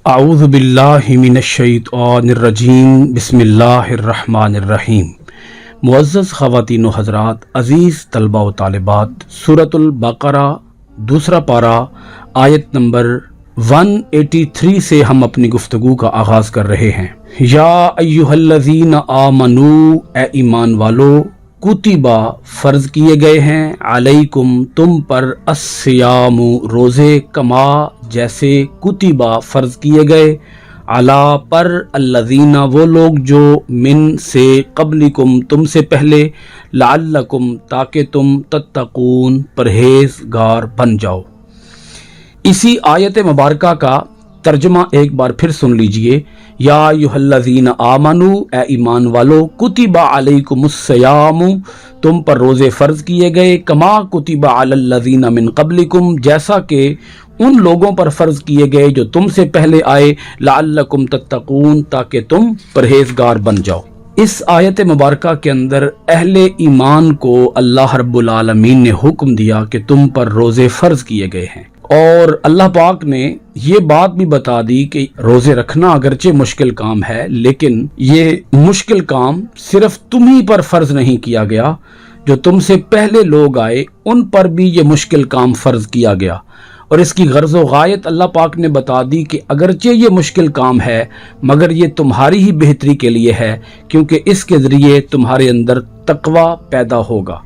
اعوذ باللہ من الشیطان الرجیم بسم اللہ الرحمن الرحیم۔ معزز خواتین و حضرات، عزیز طلبہ و طالبات، سورۃ البقرہ دوسرا پارہ آیت نمبر 183 سے ہم اپنی گفتگو کا آغاز کر رہے ہیں۔ یا ایھا الذین آمنو، اے ایمان والو، کتبہ فرض کیے گئے ہیں، علیکم تم پر، الصیام روزے، کما جیسے، کتبہ فرض کیے گئے، علی پر، الذین وہ لوگ جو، من سے، قبلکم تم سے پہلے، لعلکم تاکہ تم، تتقون پرہیزگار بن جاؤ۔ اسی آیت مبارکہ کا ترجمہ ایک بار پھر سن لیجئے۔ یا ایھا الذین آمنو، اے ایمان والو، کتب علیکم الصیام تم پر روزے فرض کیے گئے، کما کتب علی الذین من قبلکم جیسا کہ ان لوگوں پر فرض کیے گئے جو تم سے پہلے آئے، لعلکم تتقون تاکہ تم پرہیزگار بن جاؤ۔ اس آیت مبارکہ کے اندر اہل ایمان کو اللہ رب العالمین نے حکم دیا کہ تم پر روزے فرض کیے گئے ہیں، اور اللہ پاک نے یہ بات بھی بتا دی کہ روزے رکھنا اگرچہ مشکل کام ہے، لیکن یہ مشکل کام صرف تمہیں پر فرض نہیں کیا گیا، جو تم سے پہلے لوگ آئے ان پر بھی یہ مشکل کام فرض کیا گیا۔ اور اس کی غرض و غایت اللہ پاک نے بتا دی کہ اگرچہ یہ مشکل کام ہے مگر یہ تمہاری ہی بہتری کے لیے ہے، کیونکہ اس کے ذریعے تمہارے اندر تقوی پیدا ہوگا۔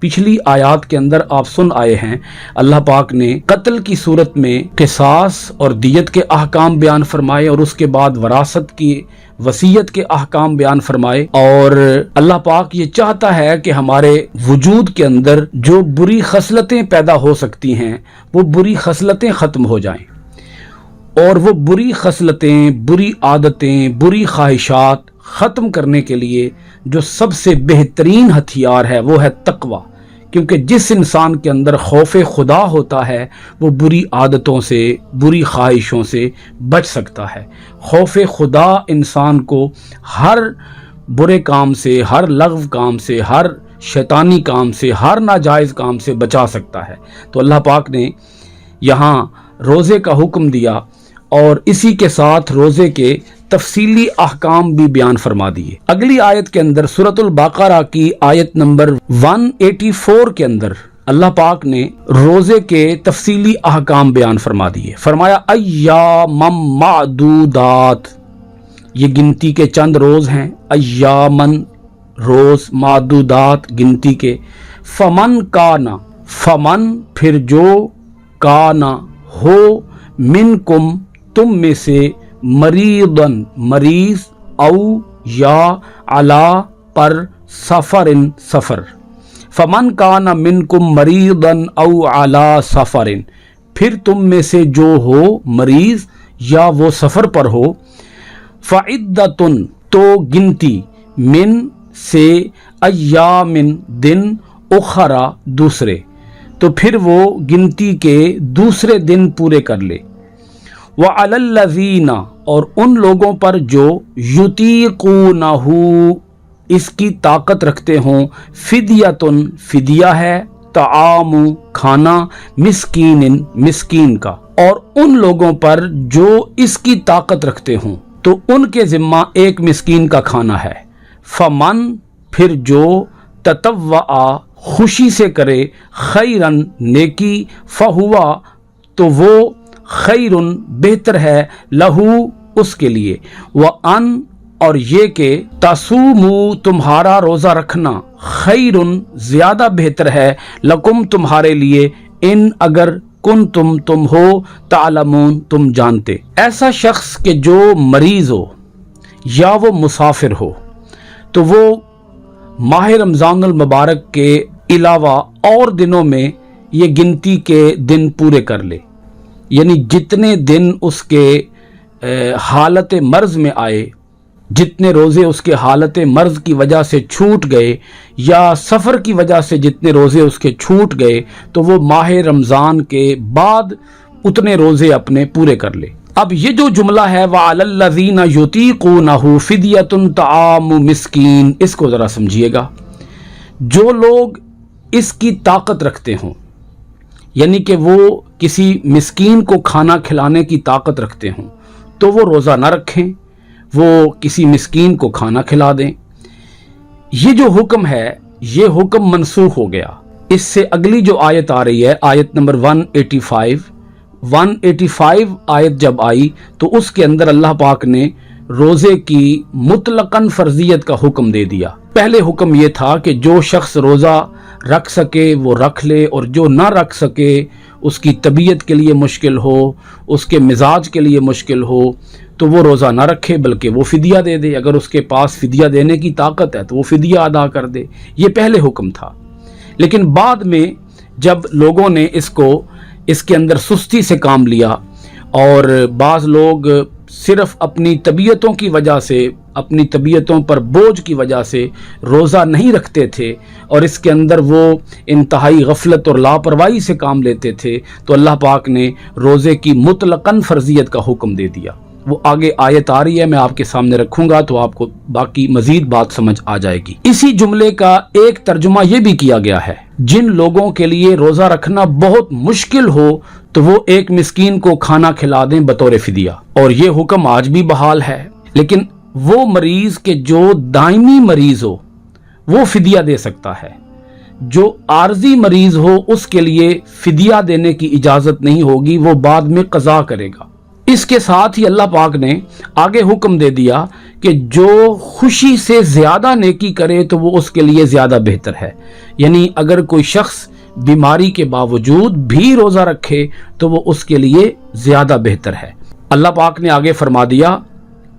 پچھلی آیات کے اندر آپ سن آئے ہیں، اللہ پاک نے قتل کی صورت میں قصاص اور دیت کے احکام بیان فرمائے، اور اس کے بعد وراثت کی وصیت کے احکام بیان فرمائے، اور اللہ پاک یہ چاہتا ہے کہ ہمارے وجود کے اندر جو بری خصلتیں پیدا ہو سکتی ہیں وہ بری خصلتیں ختم ہو جائیں، اور وہ بری خصلتیں، بری عادتیں، بری خواہشات ختم کرنے کے لیے جو سب سے بہترین ہتھیار ہے وہ ہے تقوی، کیونکہ جس انسان کے اندر خوف خدا ہوتا ہے وہ بری عادتوں سے، بری خواہشوں سے بچ سکتا ہے۔ خوف خدا انسان کو ہر برے کام سے، ہر لغو کام سے، ہر شیطانی کام سے، ہر ناجائز کام سے بچا سکتا ہے۔ تو اللہ پاک نے یہاں روزے کا حکم دیا، اور اسی کے ساتھ روزے کے تفصیلی احکام بھی بیان فرما دیے۔ اگلی آیت کے اندر سورۃ البقرہ کی آیت نمبر 184 کے اندر اللہ پاک نے روزے کے تفصیلی احکام بیان فرما دیے۔ فرمایا ایامً معدودات، یہ گنتی کے چند روز ہیں، ایامً روز، معدودات گنتی کے، فمن کانا، فمن پھر جو، کانا ہو، منکم تم میں سے، مریضن مریض، او یا، علی پر، سفرن سفر، فمن کان منکم مریضن او علی سفرن پھر تم میں سے جو ہو مریض یا وہ سفر پر ہو، فعدتن تو گنتی، من سے، ایامن دن، اخرى دوسرے، تو پھر وہ گنتی کے دوسرے دن پورے کر لے۔ وَعَلَى الَّذِينَ اور ان لوگوں پر جو، یُطِیقُونَہُ اس کی طاقت رکھتے ہوں، فدیۃ فدیہ ہے، طعام کھانا، مسکین مسکین کا، اور ان لوگوں پر جو اس کی طاقت رکھتے ہوں تو ان کے ذمہ ایک مسکین کا کھانا ہے۔ فمن پھر جو، تطوع خوشی سے کرے، خیرن نیکی، فہوا تو وہ، خیرن بہتر ہے، لہو اس کے لیے، وَأَن اور یہ کہ، تصوموا تمہارا روزہ رکھنا، خیرن زیادہ بہتر ہے، لکم تمہارے لیے، ان اگر، کنتم تم ہو، تعلمون تم جانتے۔ ایسا شخص کہ جو مریض ہو یا وہ مسافر ہو تو وہ ماہ رمضان المبارک کے علاوہ اور دنوں میں یہ گنتی کے دن پورے کر لے، یعنی جتنے دن اس کے حالت مرض میں آئے، جتنے روزے اس کے حالت مرض کی وجہ سے چھوٹ گئے، یا سفر کی وجہ سے جتنے روزے اس کے چھوٹ گئے، تو وہ ماہ رمضان کے بعد اتنے روزے اپنے پورے کر لے۔ اب یہ جو جملہ ہے وَعَلَى الَّذِينَ يُطِيقُونَهُ فِدْيَةٌ طَعَامُ مِسْكِينٍ، اس کو ذرا سمجھیے گا۔ جو لوگ اس کی طاقت رکھتے ہوں، یعنی کہ وہ کسی مسکین کو کھانا کھلانے کی طاقت رکھتے ہوں، تو وہ روزہ نہ رکھیں، وہ کسی مسکین کو کھانا کھلا دیں۔ یہ جو حکم ہے یہ حکم منسوخ ہو گیا۔ اس سے اگلی جو آیت آ رہی ہے، آیت نمبر 185 آیت جب آئی تو اس کے اندر اللہ پاک نے روزے کی مطلقاً فرضیت کا حکم دے دیا۔ پہلے حکم یہ تھا کہ جو شخص روزہ رکھ سکے وہ رکھ لے، اور جو نہ رکھ سکے، اس کی طبیعت کے لیے مشکل ہو، اس کے مزاج کے لیے مشکل ہو، تو وہ روزہ نہ رکھے بلکہ وہ فدیہ دے دے۔ اگر اس کے پاس فدیہ دینے کی طاقت ہے تو وہ فدیہ ادا کر دے۔ یہ پہلے حکم تھا، لیکن بعد میں جب لوگوں نے اس کے اندر سستی سے کام لیا، اور بعض لوگ صرف اپنی طبیعتوں کی وجہ سے، اپنی طبیعتوں پر بوجھ کی وجہ سے روزہ نہیں رکھتے تھے، اور اس کے اندر وہ انتہائی غفلت اور لاپرواہی سے کام لیتے تھے، تو اللہ پاک نے روزے کی مطلقاً فرضیت کا حکم دے دیا۔ وہ آگے آیت آ رہی ہے، میں آپ کے سامنے رکھوں گا تو آپ کو باقی مزید بات سمجھ آ جائے گی۔ اسی جملے کا ایک ترجمہ یہ بھی کیا گیا ہے، جن لوگوں کے لیے روزہ رکھنا بہت مشکل ہو تو وہ ایک مسکین کو کھانا کھلا دیں بطور فدیہ، اور یہ حکم آج بھی بحال ہے۔ لیکن وہ مریض کہ جو دائمی مریض ہو وہ فدیہ دے سکتا ہے، جو عارضی مریض ہو اس کے لیے فدیہ دینے کی اجازت نہیں ہوگی، وہ بعد میں قضا کرے گا۔ اس کے ساتھ ہی اللہ پاک نے آگے حکم دے دیا کہ جو خوشی سے زیادہ نیکی کرے تو وہ اس کے لیے زیادہ بہتر ہے۔ یعنی اگر کوئی شخص بیماری کے باوجود بھی روزہ رکھے تو وہ اس کے لیے زیادہ بہتر ہے۔ اللہ پاک نے آگے فرما دیا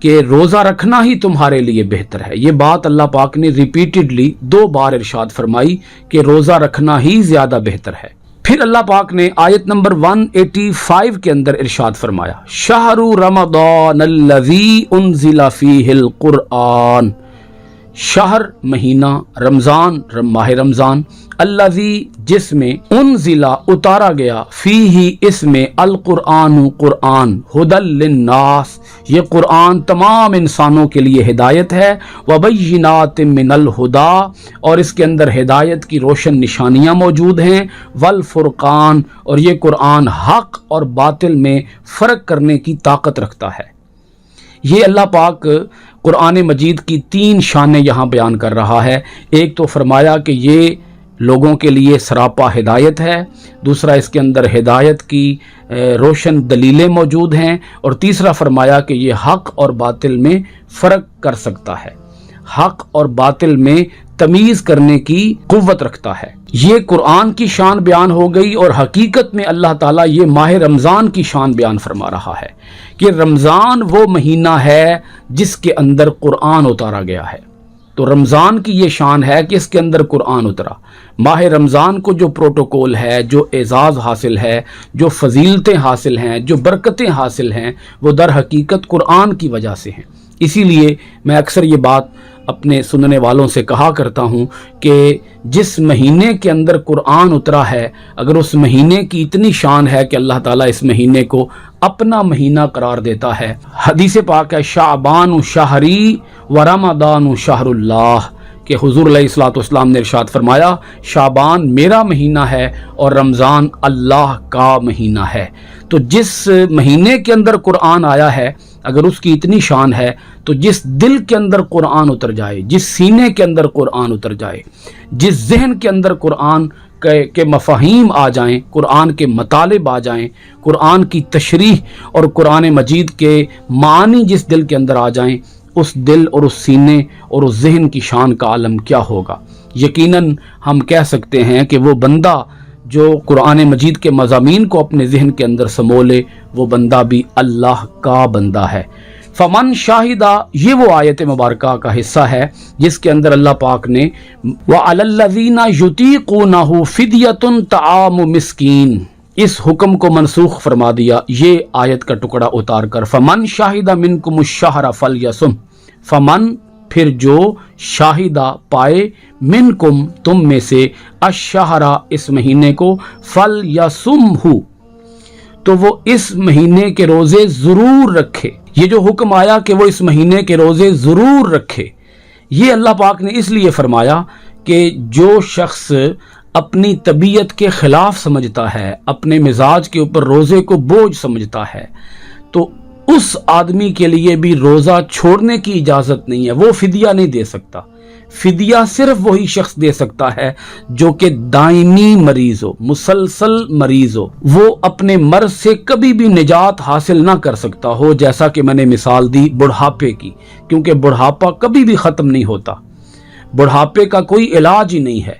کہ روزہ رکھنا ہی تمہارے لیے بہتر ہے۔ یہ بات اللہ پاک نے ریپیٹڈلی 2 بار ارشاد فرمائی کہ روزہ رکھنا ہی زیادہ بہتر ہے۔ پھر اللہ پاک نے آیت نمبر 185 کے اندر ارشاد فرمایا، شہر رمضان الذی انزل فیہ القرآن، شہر مہینہ، رمضان ماہ رمضان، الذی جس میں، انزل اتارا گیا، فیہ اس میں، القرآن قرآن، ھدی للناس یہ قرآن تمام انسانوں کے لیے ہدایت ہے، وبینات من الہدی اور اس کے اندر ہدایت کی روشن نشانیاں موجود ہیں، والفرقان اور یہ قرآن حق اور باطل میں فرق کرنے کی طاقت رکھتا ہے۔ یہ اللہ پاک قرآن مجید کی 3 شانیں یہاں بیان کر رہا ہے۔ ایک تو فرمایا کہ یہ لوگوں کے لیے سراپا ہدایت ہے، دوسرا اس کے اندر ہدایت کی روشن دلیلیں موجود ہیں، اور تیسرا فرمایا کہ یہ حق اور باطل میں فرق کر سکتا ہے، حق اور باطل میں تمیز کرنے کی قوت رکھتا ہے۔ یہ قرآن کی شان بیان ہو گئی، اور حقیقت میں اللہ تعالیٰ یہ ماہ رمضان کی شان بیان فرما رہا ہے کہ رمضان وہ مہینہ ہے جس کے اندر قرآن اتارا گیا ہے۔ تو رمضان کی یہ شان ہے کہ اس کے اندر قرآن اترا۔ ماہ رمضان کو جو پروٹوکول ہے، جو اعزاز حاصل ہے، جو فضیلتیں حاصل ہیں، جو برکتیں حاصل ہیں، وہ در حقیقت قرآن کی وجہ سے ہیں۔ اسی لیے میں اکثر یہ بات اپنے سننے والوں سے کہا کرتا ہوں کہ جس مہینے کے اندر قرآن اترا ہے، اگر اس مہینے کی اتنی شان ہے کہ اللہ تعالیٰ اس مہینے کو اپنا مہینہ قرار دیتا ہے۔ حدیث پاک ہے، شعبان شہری و رمضان شہر اللہ، کہ حضور علیہ الصلوۃ والسلام نے ارشاد فرمایا شعبان میرا مہینہ ہے اور رمضان اللہ کا مہینہ ہے۔ تو جس مہینے کے اندر قرآن آیا ہے، اگر اس کی اتنی شان ہے تو جس دل کے اندر قرآن اتر جائے، جس سینے کے اندر قرآن اتر جائے، جس ذہن کے اندر قرآن کے مفاہیم آ جائیں، قرآن کے مطالب آ جائیں، قرآن کی تشریح اور قرآن مجید کے معنی جس دل کے اندر آ جائیں، اس دل اور اس سینے اور اس ذہن کی شان کا عالم کیا ہوگا۔ یقیناً ہم کہہ سکتے ہیں کہ وہ بندہ جو قرآن مجید کے مضامین کو اپنے ذہن کے اندر سمو لے، وہ بندہ بھی اللہ کا بندہ ہے۔ فمن شاہدہ، یہ وہ آیت مبارکہ کا حصہ ہے جس کے اندر اللہ پاک نے وَعَلَى الَّذِينَ يُطِيقُونَهُ فِدْيَةٌ طَعَامُ مسکین اس حکم کو منسوخ فرما دیا، یہ آیت کا ٹکڑا اتار کر فمن شاہدہ منکم الشہر فلیصم، فمن پھر جو شاہدہ پائے منکم تم میں سے الشہر اس مہینے کو فلیصمہ تو وہ اس مہینے کے روزے ضرور رکھے۔ یہ جو حکم آیا کہ وہ اس مہینے کے روزے ضرور رکھے، یہ اللہ پاک نے اس لیے فرمایا کہ جو شخص اپنی طبیعت کے خلاف سمجھتا ہے، اپنے مزاج کے اوپر روزے کو بوجھ سمجھتا ہے، تو اس آدمی کے لیے بھی روزہ چھوڑنے کی اجازت نہیں ہے، وہ فدیہ نہیں دے سکتا۔ فدیہ صرف وہی شخص دے سکتا ہے جو کہ دائمی مریض ہو، مسلسل مریض ہو، وہ اپنے مرض سے کبھی بھی نجات حاصل نہ کر سکتا ہو، جیسا کہ میں نے مثال دی بڑھاپے کی، کیونکہ بڑھاپا کبھی بھی ختم نہیں ہوتا، بڑھاپے کا کوئی علاج ہی نہیں ہے،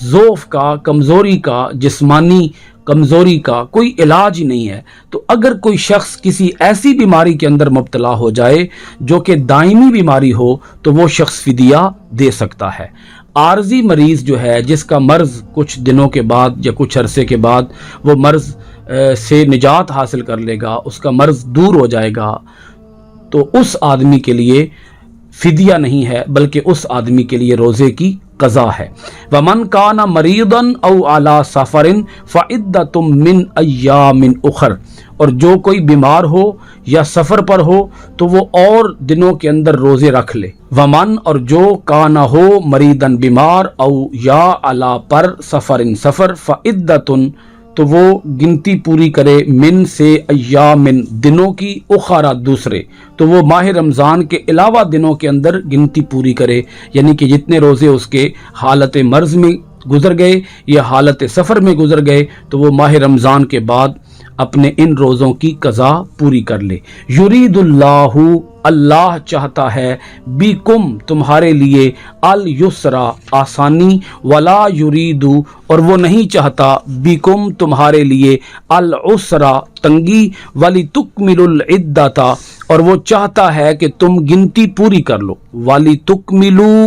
ضعف کا، کمزوری کا، جسمانی کمزوری کا کوئی علاج ہی نہیں ہے۔ تو اگر کوئی شخص کسی ایسی بیماری کے اندر مبتلا ہو جائے جو کہ دائمی بیماری ہو تو وہ شخص فدیہ دے سکتا ہے۔ عارضی مریض جو ہے، جس کا مرض کچھ دنوں کے بعد یا کچھ عرصے کے بعد وہ مرض سے نجات حاصل کر لے گا، اس کا مرض دور ہو جائے گا، تو اس آدمی کے لیے فدیہ نہیں ہے، بلکہ اس آدمی کے لیے روزے کی قضا ہے۔ وَمَنْ كَانَ مَرِيضًا أَوْ عَلَى سَفَرٍ فَعِدَّةٌ مِّنْ أَيَّامٍ أُخَرَ، اور جو کوئی بیمار ہو یا سفر پر ہو تو وہ اور دنوں کے اندر روزے رکھ لے۔ ومن، اور جو کانا ہو مریدن بیمار، او یا علا پر سفرن سفر، فعدتن، تو وہ گنتی پوری کرے، من سے ایامن، دنوں کی، اخرى دوسرے، تو وہ ماہ رمضان کے علاوہ دنوں کے اندر گنتی پوری کرے، یعنی کہ جتنے روزے اس کے حالت مرض میں گزر گئے یا حالت سفر میں گزر گئے تو وہ ماہ رمضان کے بعد اپنے ان روزوں کی قضا پوری کر لے۔ یرید اللہ، اللہ چاہتا ہے، بیکم، تمہارے لیے، الیسرا، آسانی، ولا یرید، اور وہ نہیں چاہتا، بیکم، تمہارے لیے، العسرا، تنگی، ولتکملوا العدۃ، اور وہ چاہتا ہے کہ تم گنتی پوری کر لو، ولتکملوا،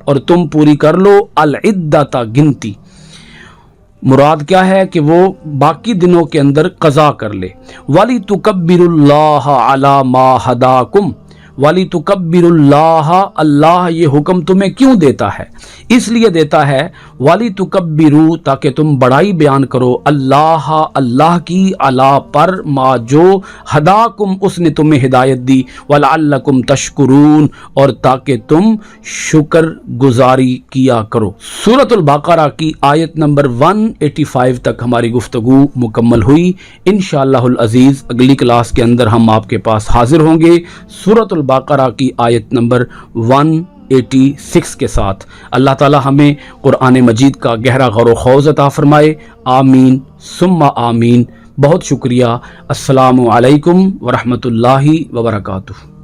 اور تم پوری کر لو، العدۃ، گنتی۔ مراد کیا ہے کہ وہ باقی دنوں کے اندر قضا کر لے۔ وَلِتُكَبِّرُوا اللَّهَ عَلَى مَا هَدَاكُمْ، وَلِتُكَبِّرُوا اللَّهَ، اللہ یہ حکم تمہیں کیوں دیتا ہے؟ اس لیے دیتا ہے، وَلِتُكَبِّرُوا، تاکہ تم بڑائی بیان کرو، اللہ، اللہ کی، علا پر، ما، جو، ہداکم، اس نے تمہیں ہدایت دی، وَلَعَلَّكُمْ تَشْكُرُونَ، اور تاکہ تم شکر گزاری کیا کرو۔ سورۃ البقرہ کی آیت نمبر 185 تک ہماری گفتگو مکمل ہوئی۔ انشاءاللہ العزیز اگلی کلاس کے اندر ہم آپ کے پاس حاضر ہوں گے سورۃ البقرہ کی آیت نمبر 186 کے ساتھ۔ اللہ تعالی ہمیں قرآن مجید کا گہرا غور و خوض عطا فرمائے، آمین ثم آمین۔ بہت شکریہ۔ السلام علیکم ورحمۃ اللہ وبرکاتہ۔